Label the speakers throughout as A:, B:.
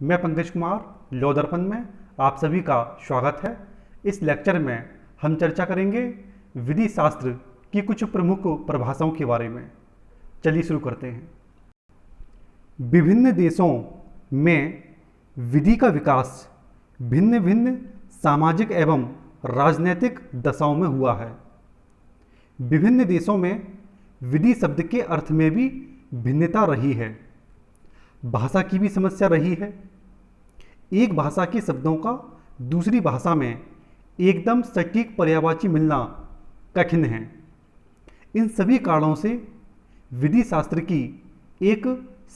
A: मैं पंकज कुमार लॉ दर्पण में आप सभी का स्वागत है। इस लेक्चर में हम चर्चा करेंगे विधि शास्त्र की कुछ प्रमुख परिभाषाओं के बारे में। चलिए शुरू करते हैं। विभिन्न देशों में विधि का विकास भिन्न भिन्न सामाजिक एवं राजनैतिक दशाओं में हुआ है। विभिन्न देशों में विधि शब्द के अर्थ में भी भिन्नता रही है। भाषा की भी समस्या रही है। एक भाषा के शब्दों का दूसरी भाषा में एकदम सटीक पर्यायवाची मिलना कठिन है। इन सभी कारणों से विधि शास्त्र की एक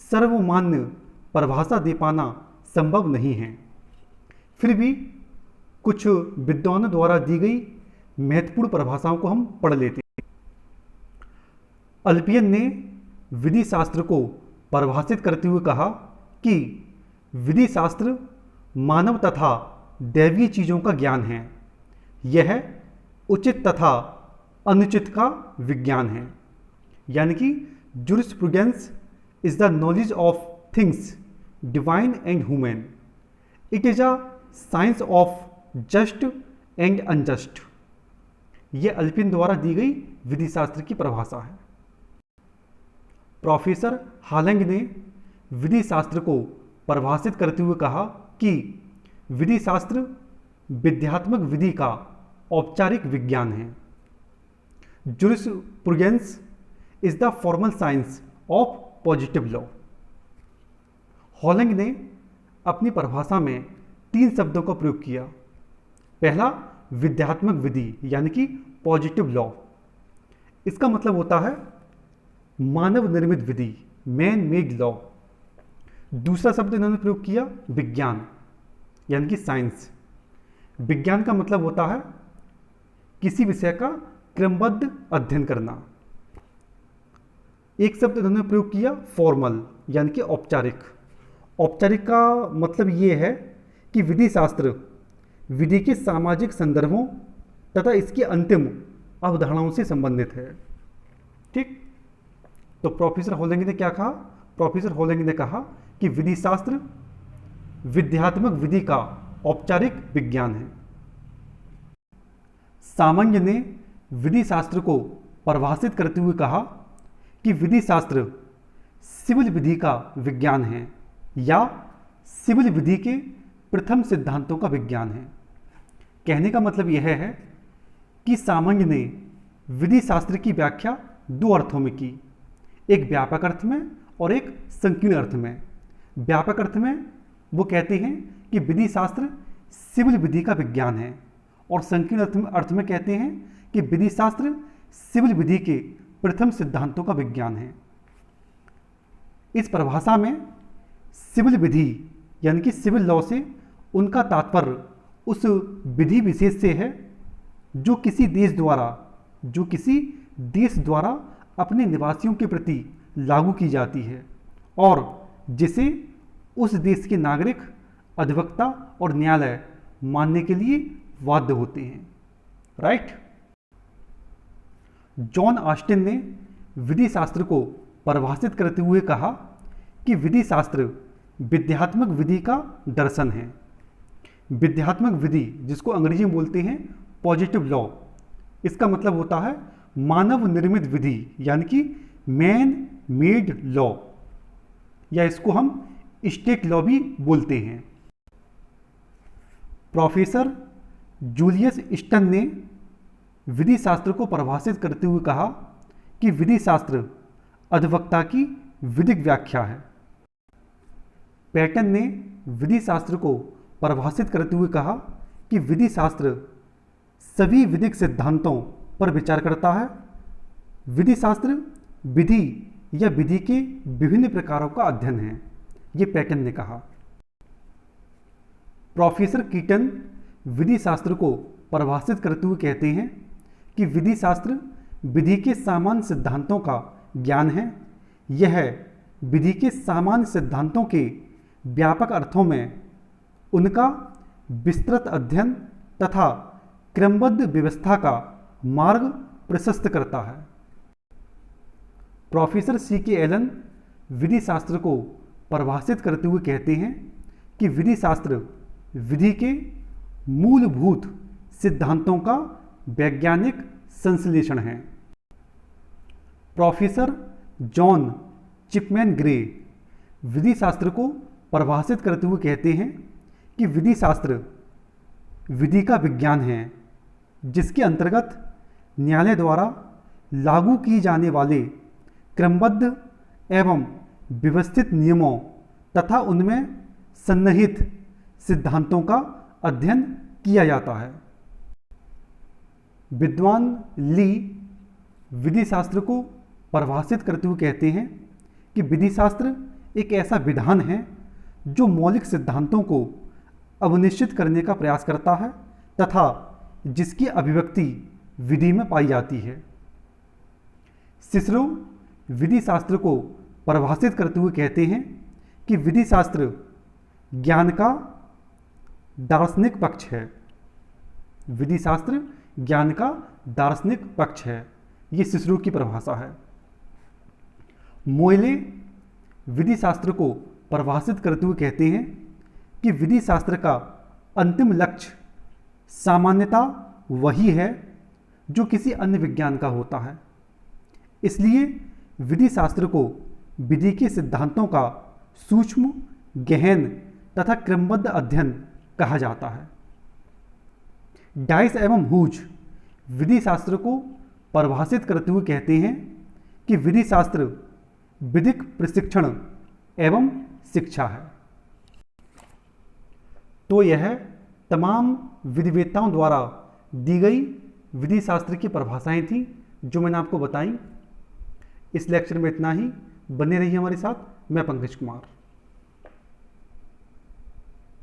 A: सर्वमान्य परिभाषा दे पाना संभव नहीं है। फिर भी कुछ विद्वानों द्वारा दी गई महत्वपूर्ण परिभाषाओं को हम पढ़ लेते हैं। अल्पियन ने विधि शास्त्र को परिभाषित करते हुए कहा कि विधि शास्त्र मानव तथा दैवीय चीज़ों का ज्ञान है। यह उचित तथा अनुचित का विज्ञान है। यानी कि jurisprudence is the knowledge of things divine and human. It is a science of just and unjust. यह अल्पियन द्वारा दी गई विधि शास्त्र की परिभाषा है। प्रोफेसर हालंग ने विधि शास्त्र को परिभाषित करते हुए कहा कि विधि शास्त्र विध्यात्मक विधि का औपचारिक विज्ञान है। Jurisprudence is the formal science of positive law. Holland ने अपनी परिभाषा में 3 शब्दों का प्रयोग किया। पहला विध्यात्मक विधि यानी कि पॉजिटिव लॉ। इसका मतलब होता है मानव निर्मित विधि, मैन मेड लॉ। दूसरा शब्द इन्होंने प्रयोग किया विज्ञान यानी कि साइंस। विज्ञान का मतलब होता है किसी विषय का क्रमबद्ध अध्ययन करना। एक शब्द इन्होंने प्रयोग किया फॉर्मल यानी कि औपचारिक। औपचारिक का मतलब ये है कि विधि शास्त्र विधि के सामाजिक संदर्भों तथा इसकी अंतिम अवधारणाओं से संबंधित है। ठीक, तो प्रोफेसर हॉलंग ने क्या कहा? प्रोफेसर हॉलंग ने कहा कि विधि शास्त्र विध्यात्मक विधि का औपचारिक विज्ञान है। सामान्य ने विधि शास्त्र को परिभाषित करते हुए कहा कि विधि शास्त्र सिविल विधि का विज्ञान है या सिविल विधि के प्रथम सिद्धांतों का विज्ञान है। कहने का मतलब यह है कि सामान्य ने विधि शास्त्र की व्याख्या 2 अर्थों में की, एक व्यापक अर्थ में और एक संकीर्ण अर्थ में। व्यापक अर्थ में वो कहते हैं कि विधि शास्त्र सिविल विधि का विज्ञान है, और संकीर्ण अर्थ में कहते हैं कि विधि शास्त्र सिविल विधि के प्रथम सिद्धांतों का विज्ञान है। इस परिभाषा में सिविल विधि यानी कि सिविल लॉ से उनका तात्पर्य उस विधि विशेष से है जो किसी देश द्वारा अपने निवासियों के प्रति लागू की जाती है और जिसे उस देश के नागरिक, अधिवक्ता और न्यायालय मानने के लिए बाध्य होते हैं। राइट। जॉन ऑस्टिन ने विधि शास्त्र को परिभाषित करते हुए कहा कि विधि शास्त्र विध्यात्मक विधि का दर्शन है। विध्यात्मक विधि जिसको अंग्रेजी में बोलते हैं पॉजिटिव लॉ, इसका मतलब होता है मानव निर्मित विधि यानी कि मैन मेड लॉ, या इसको हम स्टेट लॉ भी बोलते हैं। प्रोफेसर जूलियस स्टन ने विधि शास्त्र को परिभाषित करते हुए कहा कि विधि शास्त्र अधिवक्ता की विधिक व्याख्या है। पैटन ने विधि शास्त्र को परिभाषित करते हुए कहा कि विधि शास्त्र सभी विधिक सिद्धांतों पर विचार करता है। विधि शास्त्र विधि या विधि के विभिन्न प्रकारों का अध्ययन है, ये पैटन ने कहा। प्रोफेसर कीटन विधि शास्त्र को परिभाषित करते हुए कहते हैं कि विधि शास्त्र विधि के सामान्य सिद्धांतों का ज्ञान है। यह विधि के सामान्य सिद्धांतों के व्यापक अर्थों में उनका विस्तृत अध्ययन तथा क्रमबद्ध व्यवस्था का मार्ग प्रशस्त करता है। Professor C.K. एलन विधि शास्त्र को परिभाषित करते हुए कहते हैं कि विधि शास्त्र विधि के मूलभूत सिद्धांतों का वैज्ञानिक संश्लेषण है। प्रोफेसर जॉन चिपमैन ग्रे विधि शास्त्र को परिभाषित करते हुए कहते हैं कि विधि शास्त्र विधि का विज्ञान है जिसके अंतर्गत न्यायालय द्वारा लागू किए जाने वाले क्रमबद्ध एवं व्यवस्थित नियमों तथा उनमें सन्निहित सिद्धांतों का अध्ययन किया जाता है। विद्वान ली विधि शास्त्र को परिभाषित करते हुए कहते हैं कि विधि शास्त्र एक ऐसा विधान है जो मौलिक सिद्धांतों को अवनिश्चित करने का प्रयास करता है तथा जिसकी अभिव्यक्ति विधि में पाई जाती है। सिसरो विधि शास्त्र को परिभाषित करते हुए कहते हैं कि विधि शास्त्र ज्ञान का दार्शनिक पक्ष है। विधि शास्त्र ज्ञान का दार्शनिक पक्ष है, ये सिसरो की परिभाषा है। मोएले विधि शास्त्र को परिभाषित करते हुए कहते हैं कि विधि शास्त्र का अंतिम लक्ष्य सामान्यता वही है जो किसी अन्य विज्ञान का होता है। इसलिए विधि शास्त्र को विधि के सिद्धांतों का सूक्ष्म, गहन तथा क्रमबद्ध अध्ययन कहा जाता है। डाइस एवं हूज विधि शास्त्र को परिभाषित करते हुए कहते हैं कि विधि शास्त्र विधिक प्रशिक्षण एवं शिक्षा है। तो यह तमाम विधिवेत्ताओं द्वारा दी गई विधि शास्त्र की परिभाषाएं थी जो मैंने आपको बताई। इस लेक्चर में इतना ही। बने रहिए हमारे साथ। मैं पंकज कुमार।